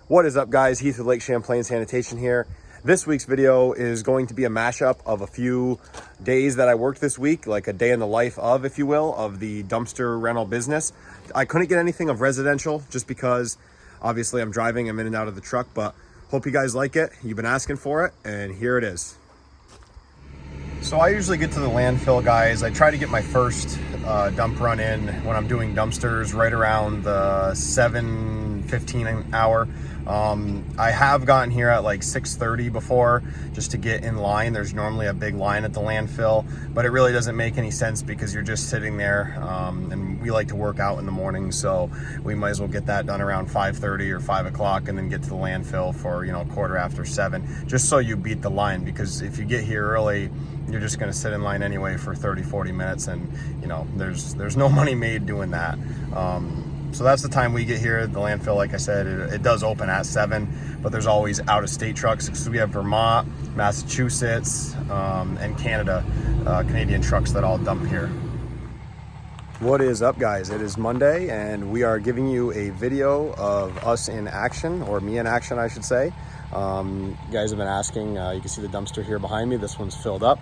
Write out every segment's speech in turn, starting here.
What is up, guys? Heath with Lake Champlain Sanitation here. This week's video is going to be a mashup of a few days that I worked this week, like a day in the life of, if you will, of the dumpster rental business. I couldn't get anything of residential just because obviously I'm driving, I'm in and out of the truck, but hope you guys like it. You've been asking for it, and here it is. So I usually get to the landfill, guys. I try to get my first dump run in when I'm doing dumpsters right around the 7:15 hour. I have gotten here at like 6:30 before just to get in line. There's normally a big line at the landfill, but it really doesn't make any sense because you're just sitting there, and we like to work out in the morning, so we might as well get that done around 5:30 or 5 o'clock and then get to the landfill for, you know, 7:15, just so you beat the line, because if you get here early, you're just going to sit in line anyway for 30-40 minutes, and you know, there's no money made doing that. So that's the time we get here at the landfill. Like I said, it does open at 7, but there's always out-of-state trucks because we have Vermont, Massachusetts, and Canada, Canadian trucks that all dump here. What is up, guys? It is Monday, and we are giving you a video of us in action, or me in action, I should say. You guys have been asking, you can see the dumpster here behind me. This one's filled up.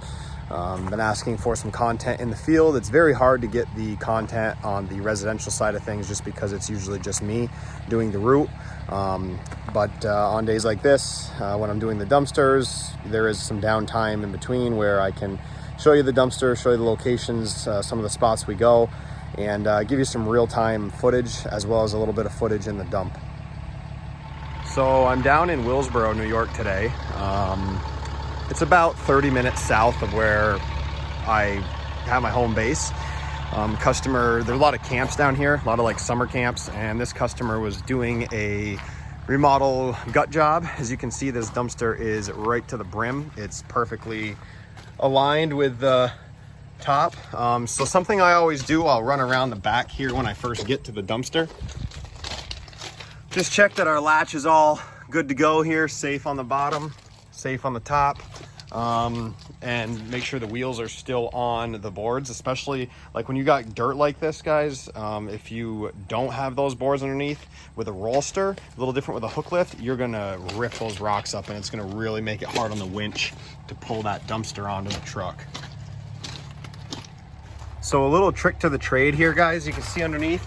Been asking for some content in the field. It's very hard to get the content on the residential side of things just because it's usually just me doing the route. But on days like this, when I'm doing the dumpsters, there is some downtime in between where I can show you the dumpster, show you the locations, some of the spots we go, and give you some real-time footage as well as a little bit of footage in the dump. So I'm down in Willsboro, New York today. It's about 30 minutes south of where I have my home base. There are a lot of camps down here, a lot of like summer camps, and this customer was doing a remodel gut job. As you can see, this dumpster is right to the brim. It's perfectly aligned with the top. So something I always do, I'll run around the back here when I first get to the dumpster. Just check that our latch is all good to go here, safe on the bottom, safe on the top, and make sure the wheels are still on the boards, especially like when you got dirt like this, guys. If you don't have those boards underneath with a roll stir, a little different with a hook lift, you're gonna rip those rocks up, and it's gonna really make it hard on the winch to pull that dumpster onto the truck. So a little trick to the trade here, guys. You can see underneath,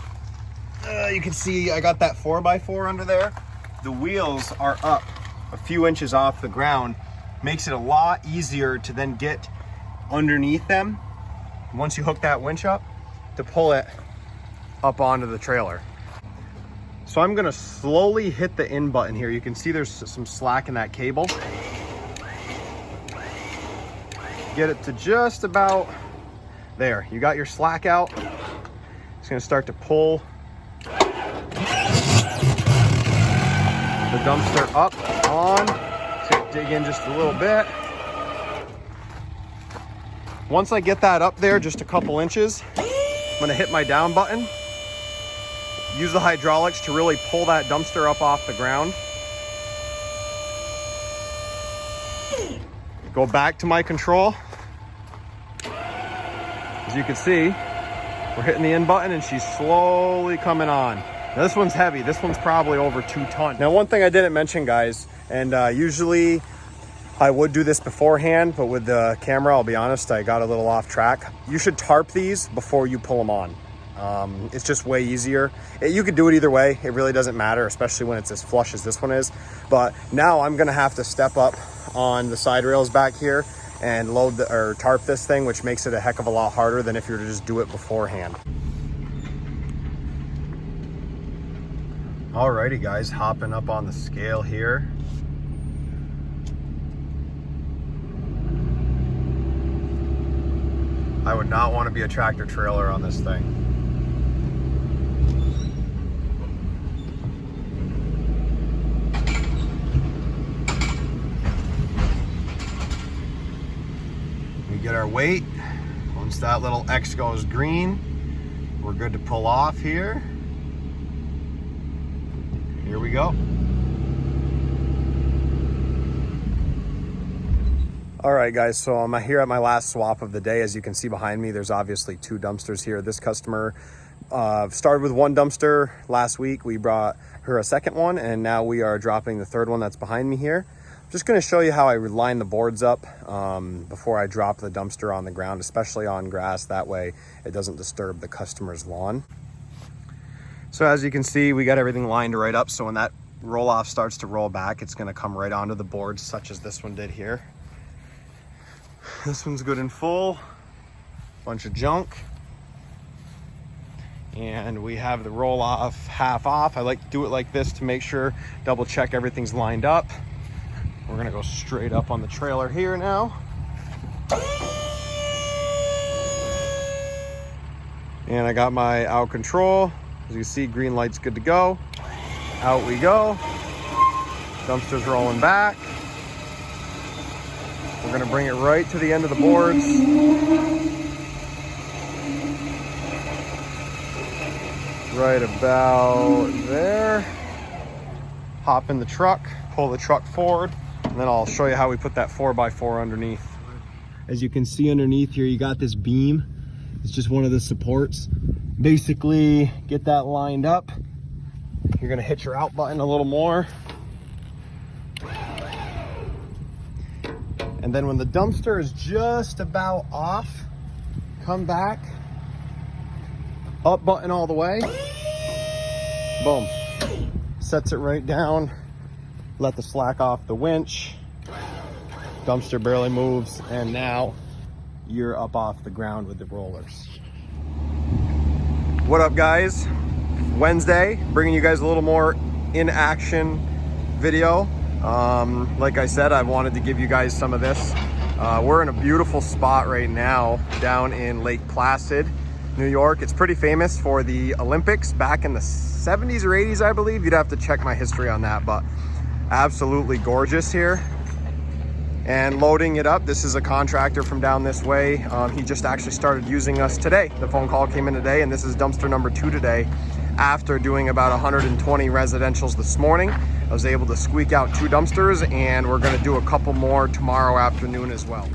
you can see I got that 4x4 under there. The wheels are up a few inches off the ground. Makes it a lot easier to then get underneath them once you hook that winch up to pull it up onto the trailer. So I'm gonna slowly hit the in button here. You can see there's some slack in that cable. Get it to just about there. You got your slack out. It's gonna start to pull the dumpster up on. So dig in just a little bit. Once I get that up there just a couple inches, I'm gonna hit my down button. Use the hydraulics to really pull that dumpster up off the ground. Go back to my control. As you can see, we're hitting the in button and she's slowly coming on. Now this one's heavy. This one's probably over 2 tons. Now, one thing I didn't mention, guys, and usually I would do this beforehand, but with the camera, I'll be honest, I got a little off track. You should tarp these before you pull them on. It's just way easier. You could do it either way. It really doesn't matter, especially when it's as flush as this one is. But now I'm gonna have to step up on the side rails back here and tarp this thing, which makes it a heck of a lot harder than if you were to just do it beforehand. Alrighty, guys, hopping up on the scale here. I would not want to be a tractor trailer on this thing. We get our weight. Once that little X goes green, we're good to pull off here. Here we go. All right, guys, so I'm here at my last swap of the day. As you can see behind me, there's obviously 2 dumpsters here. This customer Started with one dumpster last week. We brought her a second one, and now we are dropping the third one that's behind me here. Just going to show you how I line the boards up before I drop the dumpster on the ground, especially on grass. That way it doesn't disturb the customer's lawn. So as you can see, we got everything lined right up. So when that roll off starts to roll back, it's going to come right onto the boards, such as this one did here. This one's good and full. Bunch of junk. And we have the roll off half off. I like to do it like this to make sure, double check everything's lined up. We're gonna go straight up on the trailer here now. And I got my out control. As you see, green light's good to go. Out we go. Dumpster's rolling back. We're gonna bring it right to the end of the boards. Right about there. Hop in the truck, pull the truck forward, and then I'll show you how we put that 4x4 underneath. As you can see underneath here, you got this beam. It's just one of the supports. Basically, get that lined up. You're gonna hit your out button a little more. And then when the dumpster is just about off, come back, up button all the way, boom. Sets it right down, let the slack off the winch, dumpster barely moves, and now you're up off the ground with the rollers. What up, guys? Wednesday, bringing you guys a little more in action video. Like I said, I wanted to give you guys some of this. We're in a beautiful spot right now down in Lake Placid, New York. It's pretty famous for the Olympics back in the 70s or 80s, I believe. You'd have to check my history on that, but absolutely gorgeous here. And loading it up, this is a contractor from down this way. He just actually started using us today. The phone call came in today, and this is dumpster number 2 today. After doing about 120 residentials this morning, I was able to squeak out 2 dumpsters, and we're gonna do a couple more tomorrow afternoon as well.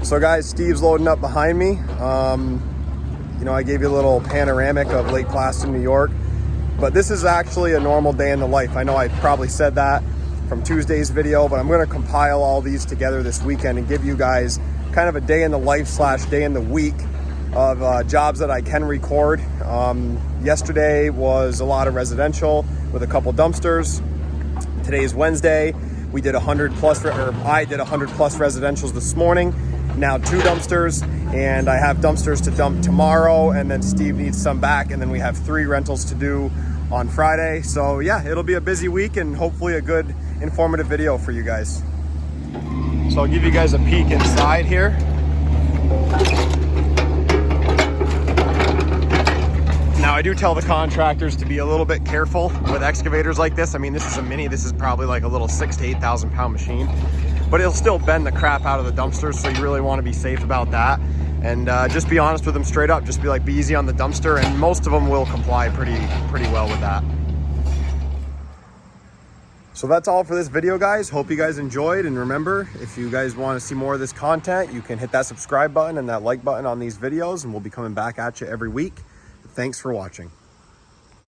So guys, Steve's loading up behind me. You know, I gave you a little panoramic of Lake Placid, New York, but this is actually a normal day in the life. I know I probably said that from Tuesday's video, but I'm gonna compile all these together this weekend and give you guys kind of a day in the life / day in the week of jobs that I can record. Yesterday was a lot of residential with a couple dumpsters. Today is Wednesday. We did 100 plus, or I did 100 plus residentials this morning. Now 2 dumpsters, and I have dumpsters to dump tomorrow, and then Steve needs some back, and then we have 3 rentals to do on Friday. So yeah, it'll be a busy week and hopefully a good informative video for you guys. So I'll give you guys a peek inside here. Now I do tell the contractors to be a little bit careful with excavators like this. I mean, this is a mini, this is probably like a little 6,000 to 8,000 pound machine, but it'll still bend the crap out of the dumpsters, so you really want to be safe about that. And just be honest with them straight up. Just be like, be easy on the dumpster, and most of them will comply pretty well with that. So that's all for this video, guys. Hope you guys enjoyed, and remember, if you guys want to see more of this content, you can hit that subscribe button and that like button on these videos, and we'll be coming back at you every week. Thanks for watching.